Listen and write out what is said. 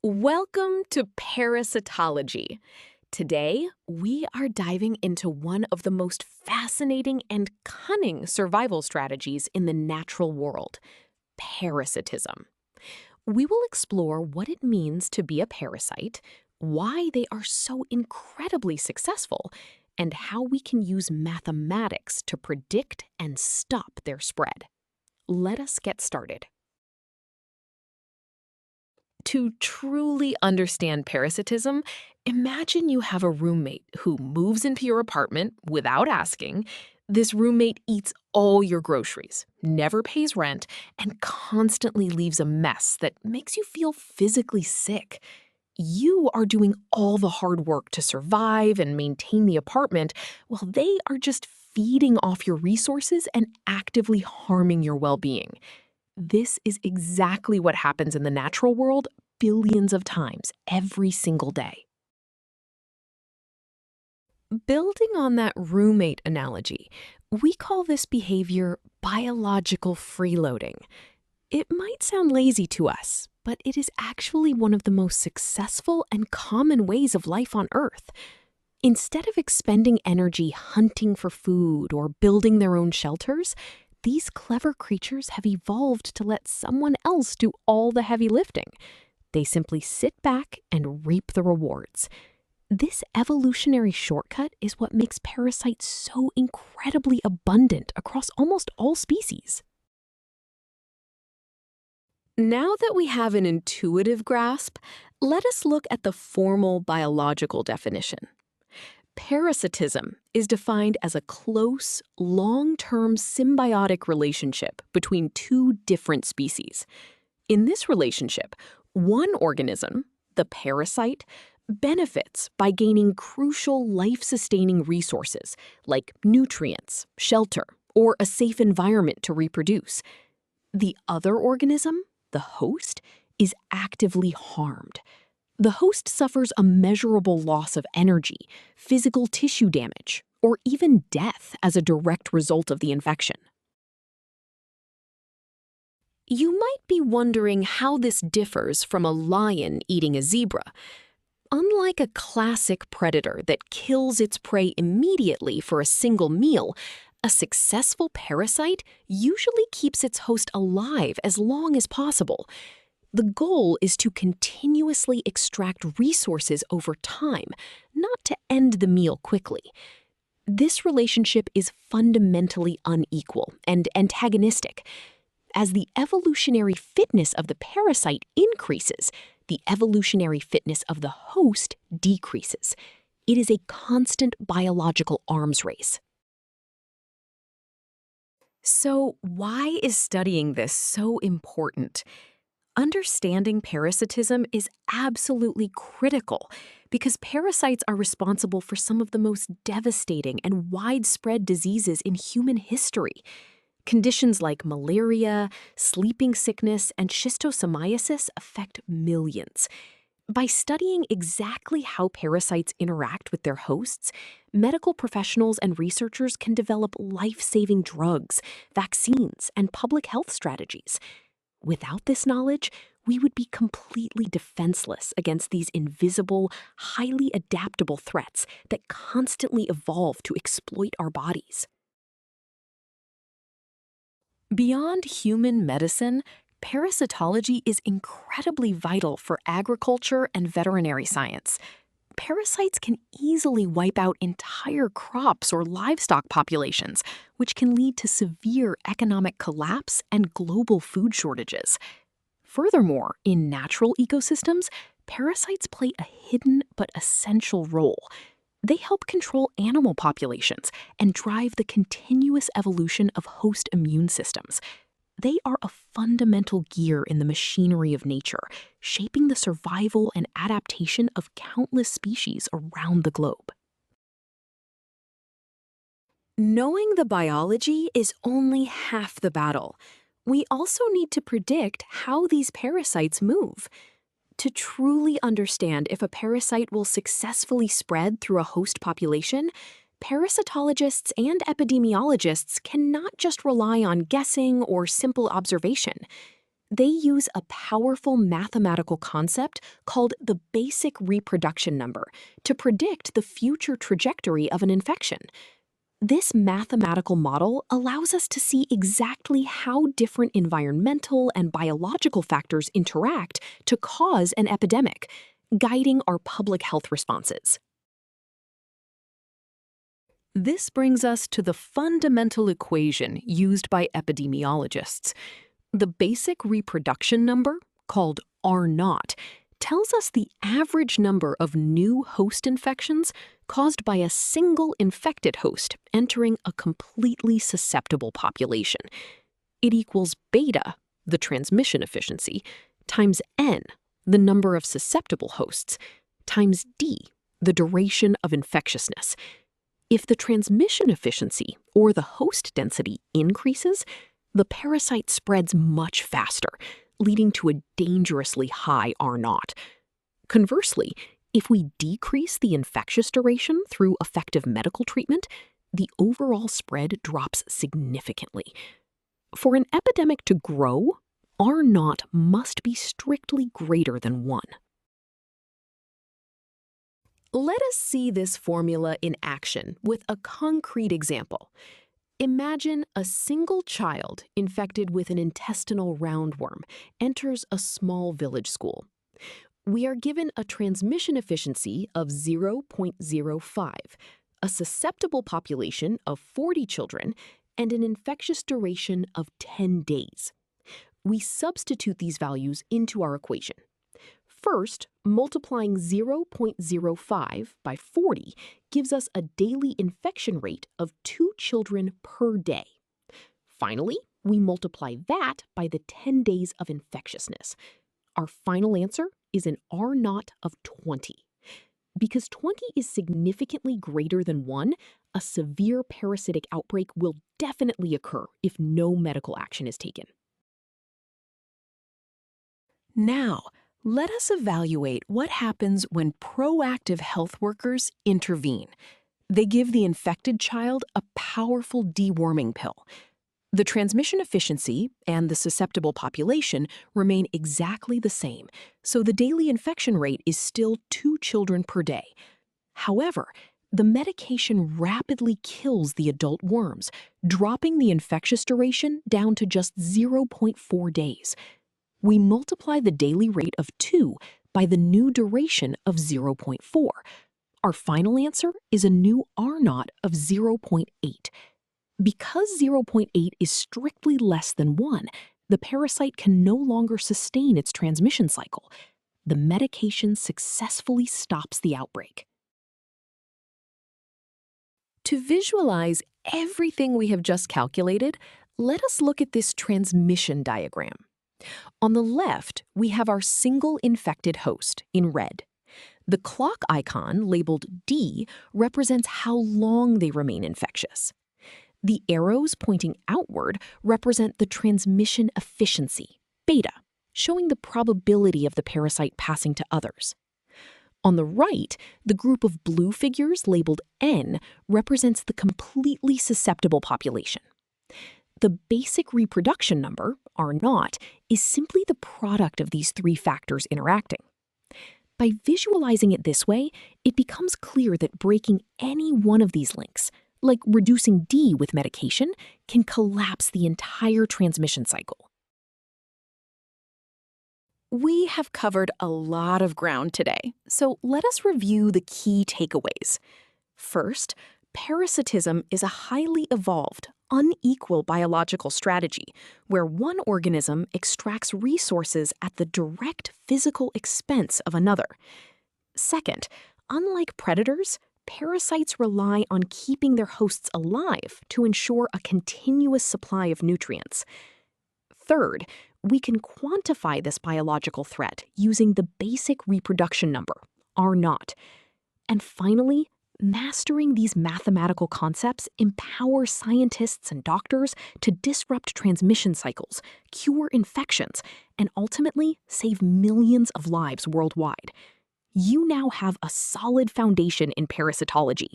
Welcome to Parasitology. Today, we are diving into one of the most fascinating and cunning survival strategies in the natural world, parasitism. We will explore what it means to be a parasite, why they are so incredibly successful, and how we can use mathematics to predict and stop their spread. Let us get started. To truly understand parasitism, imagine you have a roommate who moves into your apartment without asking. This roommate eats all your groceries, never pays rent, and constantly leaves a mess that makes you feel physically sick. You are doing all the hard work to survive and maintain the apartment, while they are just feeding off your resources and actively harming your well-being. This is exactly what happens in the natural world billions of times every single day. Building on that roommate analogy, we call this behavior biological freeloading. It might sound lazy to us, but it is actually one of the most successful and common ways of life on Earth. Instead of expending energy hunting for food or building their own shelters, these clever creatures have evolved to let someone else do all the heavy lifting. They simply sit back and reap the rewards. This evolutionary shortcut is what makes parasites so incredibly abundant across almost all species. Now that we have an intuitive grasp, let us look at the formal biological definition. Parasitism is defined as a close, long-term symbiotic relationship between two different species. In this relationship, one organism, the parasite, benefits by gaining crucial life-sustaining resources like nutrients, shelter, or a safe environment to reproduce. The other organism, the host, is actively harmed. The host suffers a measurable loss of energy, physical tissue damage, or even death as a direct result of the infection. You might be wondering how this differs from a lion eating a zebra. Unlike a classic predator that kills its prey immediately for a single meal, a successful parasite usually keeps its host alive as long as possible. The goal is to continuously extract resources over time, not to end the meal quickly. This relationship is fundamentally unequal and antagonistic. As the evolutionary fitness of the parasite increases, the evolutionary fitness of the host decreases. It is a constant biological arms race. So, why is studying this so important? Understanding parasitism is absolutely critical because parasites are responsible for some of the most devastating and widespread diseases in human history. Conditions like malaria, sleeping sickness, and schistosomiasis affect millions. By studying exactly how parasites interact with their hosts, medical professionals and researchers can develop life-saving drugs, vaccines, and public health strategies. Without this knowledge, we would be completely defenseless against these invisible, highly adaptable threats that constantly evolve to exploit our bodies. Beyond human medicine, parasitology is incredibly vital for agriculture and veterinary science. Parasites can easily wipe out entire crops or livestock populations, which can lead to severe economic collapse and global food shortages. Furthermore, in natural ecosystems, parasites play a hidden but essential role. They help control animal populations and drive the continuous evolution of host immune systems. They are a fundamental gear in the machinery of nature, shaping the survival and adaptation of countless species around the globe. Knowing the biology is only half the battle. We also need to predict how these parasites move. To truly understand if a parasite will successfully spread through a host population, parasitologists and epidemiologists cannot just rely on guessing or simple observation. They use a powerful mathematical concept called the basic reproduction number to predict the future trajectory of an infection. This mathematical model allows us to see exactly how different environmental and biological factors interact to cause an epidemic, guiding our public health responses. This brings us to the fundamental equation used by epidemiologists. The basic reproduction number, called R0, tells us the average number of new host infections caused by a single infected host entering a completely susceptible population. It equals beta, the transmission efficiency, times N, the number of susceptible hosts, times D, the duration of infectiousness. If the transmission efficiency, or the host density, increases, the parasite spreads much faster, leading to a dangerously high R0. Conversely, if we decrease the infectious duration through effective medical treatment, the overall spread drops significantly. For an epidemic to grow, R0 must be strictly greater than 1. Let us see this formula in action with a concrete example. Imagine a single child infected with an intestinal roundworm enters a small village school. We are given a transmission efficiency of 0.05, a susceptible population of 40 children, and an infectious duration of 10 days. We substitute these values into our equation. First, multiplying 0.05 by 40 gives us a daily infection rate of 2 children per day. Finally, we multiply that by the 10 days of infectiousness. Our final answer is an R0 of 20. Because 20 is significantly greater than 1, a severe parasitic outbreak will definitely occur if no medical action is taken. Now, let us evaluate what happens when proactive health workers intervene. They give the infected child a powerful deworming pill. The transmission efficiency and the susceptible population remain exactly the same, so the daily infection rate is still 2 children per day. However, the medication rapidly kills the adult worms, dropping the infectious duration down to just 0.4 days. We multiply the daily rate of 2 by the new duration of 0.4. Our final answer is a new R0 of 0.8. Because 0.8 is strictly less than 1, the parasite can no longer sustain its transmission cycle. The medication successfully stops the outbreak. To visualize everything we have just calculated, let us look at this transmission diagram. On the left, we have our single infected host in red. The clock icon, labeled D, represents how long they remain infectious. The arrows pointing outward represent the transmission efficiency, beta, showing the probability of the parasite passing to others. On the right, the group of blue figures labeled N represents the completely susceptible population. The basic reproduction number, R0, is simply the product of these 3 factors interacting. By visualizing it this way, it becomes clear that breaking any one of these links, like reducing D with medication, can collapse the entire transmission cycle. We have covered a lot of ground today, so let us review the key takeaways. First, parasitism is a highly evolved, unequal biological strategy where one organism extracts resources at the direct physical expense of another. Second, unlike predators, parasites rely on keeping their hosts alive to ensure a continuous supply of nutrients. Third, we can quantify this biological threat using the basic reproduction number, R0. And finally, mastering these mathematical concepts empowers scientists and doctors to disrupt transmission cycles, cure infections, and ultimately save millions of lives worldwide. You now have a solid foundation in parasitology.